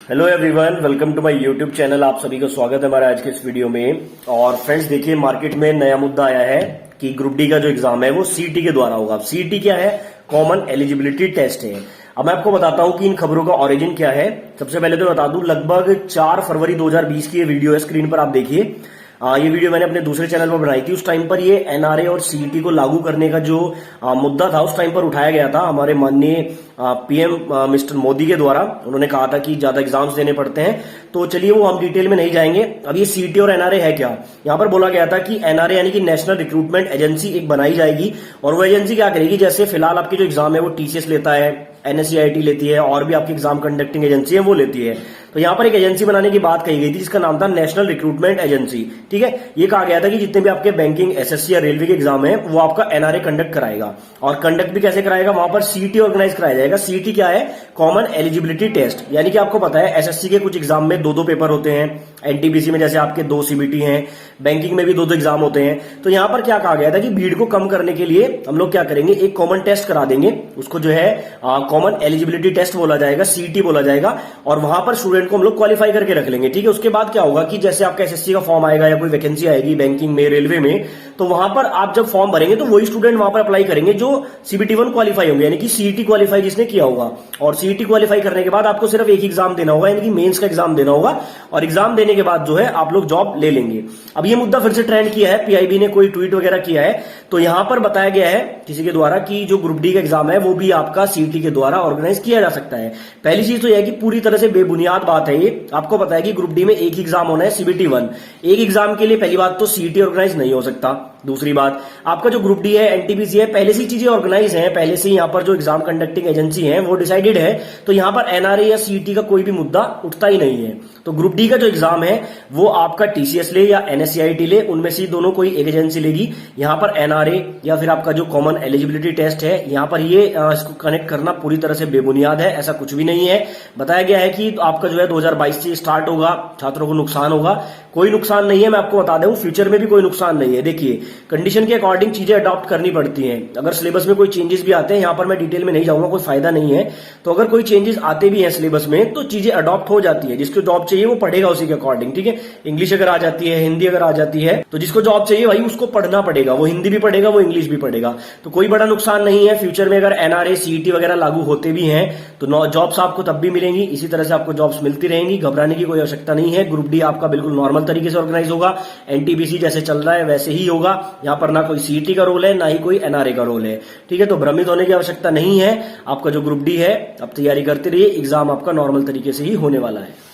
Hello everyone, welcome to my YouTube channel. आप सभी का स्वागत है हमारे आज के इस वीडियो में। और फ्रेंड्स देखिए, मार्केट में नया मुद्दा आया है कि ग्रुप डी का जो एग्जाम है वो सीईटी के द्वारा होगा। सीईटी क्या है? कॉमन एलिजिबिलिटी टेस्ट है। अब मैं आपको बताता हूं कि इन खबरों का ओरिजिन क्या है। सबसे पहले तो बता दूं, लगभग 4 फरवरी 2020 की ये वीडियो है, स्क्रीन पर आप देखिए। ये वीडियो मैंने अपने दूसरे चैनल पर बनाई थी। उस टाइम पर ये एनआरए और सीईटी को लागू करने का जो मुद्दा था उस टाइम पर उठाया गया था हमारे माननीय पीएम मिस्टर मोदी के द्वारा। उन्होंने कहा था कि ज्यादा एग्जाम्स देने पड़ते हैं। तो चलिए वो हम डिटेल में नहीं जाएंगे। अब ये सीईटी और एनआरए है क्या? यहाँ पर बोला गया था कि एनआरए यानी कि नेशनल रिक्रूटमेंट एजेंसी एक बनाई जाएगी। और वो एजेंसी क्या करेगी, जैसे फिलहाल आपके जो एग्जाम है वो टीसीएस लेता है, एनएससीआईटी लेती है, और भी आपकी एग्जाम कंडक्टिंग एजेंसी है वो लेती है। तो यहां पर एक एजेंसी बनाने की बात कही गई थी जिसका नाम था नेशनल रिक्रूटमेंट एजेंसी। ठीक है, ये कहा गया था कि जितने भी आपके बैंकिंग, एसएससी या रेलवे के एग्जाम है वो आपका एनआरए कंडक्ट कराएगा। और कंडक्ट भी कैसे कराएगा? वहां पर सीईटी ऑर्गेनाइज कराया जाएगा। सीईटी क्या है? Common eligibility test. यानी कि आपको पता है एसएससी के कुछ एग्जाम में 2-2 पेपर होते हैं, एनटीपीसी में जैसे आपके 2 सीबीटी हैं, बैंकिंग में भी 2-2 एग्जाम होते हैं। तो यहां पर क्या कहा गया था कि भीड़ को कम करने के लिए हम लोग क्या करेंगे, एक कॉमन टेस्ट करा देंगे। उसको जो है कॉमन एलिजिबिलिटी टेस्ट बोला जाएगा, सीईटी बोला जाएगा। और वहां पर स्टूडेंट को हम लोग क्वालिफाई करके रख लेंगे। ठीक है, उसके बाद क्या होगा कि जैसे आपका एसएससी का फॉर्म आएगा या कोई वैकेंसी आएगी बैंकिंग में, रेलवे में, तो वहां पर आप जब फॉर्म भरेंगे तो वही स्टूडेंट वहां पर अप्लाई करेंगे जो सीबीटी 1 क्वालिफाई होंगे, यानी कि सीईटी क्वालिफाई जिसने किया होगा। और सीईटी क्वालिफाई करने के बाद आपको सिर्फ एक एग्जाम देना होगा, यानी कि मेंस का एग्जाम देना होगा। और एग्जाम देने के बाद जो है आप लोग जॉब ले लेंगे। अब ये मुद्दा फिर से ट्रेंड किया है, पीआईबी ने कोई ट्वीट वगैरह किया है। तो यहां पर बताया गया है किसी के द्वारा कि जो ग्रुप डी का एग्जाम है वो भी आपका सीईटी के द्वारा ऑर्गेनाइज किया जा सकता है। पहली चीज तो यह है कि पूरी तरह से बेबुनियाद बात है ये। आपको पता है कि ग्रुप डी में एक एग्जाम होना है, सीबीटी 1। एक एग्जाम के लिए पहली बात तो सीईटी ऑर्गेनाइज नहीं हो सकता। दूसरी बात, आपका जो ग्रुप डी है, एनटीपीसी है, पहले से ही चीजें ऑर्गेनाइज हैं, पहले से ही यहाँ पर जो एग्जाम कंडक्टिंग एजेंसी है वो डिसाइडेड है। तो यहाँ पर एनआरए या सीईटी का कोई भी मुद्दा उठता ही नहीं है। तो ग्रुप डी का जो एग्जाम है वो आपका टीसीएस ले या एनएससीआईटी ले, उनमें से दोनों कोई एक एजेंसी लेगी। यहाँ पर एनआरए या फिर आपका जो कॉमन एलिजिबिलिटी टेस्ट है, यहाँ पर ये इसको कनेक्ट करना पूरी तरह से बेबुनियाद है। ऐसा कुछ भी नहीं है। बताया गया है कि आपका जो है 2022 से स्टार्ट होगा, छात्रों को नुकसान होगा। कोई नुकसान नहीं है, मैं आपको बता दूं, फ्यूचर में भी कोई नुकसान नहीं है। देखिए, कंडीशन के अकॉर्डिंग चीजें अडॉप्ट करनी पड़ती हैं। अगर सिलेबस में कोई चेंजेस भी आते हैं, यहां पर मैं डिटेल में नहीं जाऊंगा, कोई फायदा नहीं है। तो अगर कोई चेंजेस आते भी हैं सिलेबस में तो चीजें अडॉप्ट हो जाती है। जिसको जॉब चाहिए वो पढ़ेगा उसी के अकॉर्डिंग। ठीक है, इंग्लिश अगर आ जाती है, हिंदी अगर आ जाती है, तो जिसको जॉब चाहिए भाई उसको पढ़ना पड़ेगा। वो हिंदी भी पढ़ेगा, वो इंग्लिश भी पढ़ेगा। तो कोई बड़ा नुकसान नहीं है। फ्यूचर में अगर एनआरए, सीईटी वगैरह लागू होते भी हैं तो जॉब्स आपको तब भी मिलेंगी। इसी तरह से आपको जॉब्स मिलती रहेंगी, घबराने की कोई आवश्यकता नहीं है। ग्रुप डी आपका बिल्कुल नॉर्मल तरीके से ऑर्गेनाइज होगा। एनटीपीसी जैसे चल रहा है वैसे ही होगा। यहां पर ना कोई सीईटी का रोल है, ना ही कोई एनआरए का रोल है। ठीक है, तो भ्रमित होने की आवश्यकता नहीं है। आपका जो ग्रुप डी है आप तैयारी करते रहिए, एग्जाम आपका नॉर्मल तरीके से ही होने वाला है।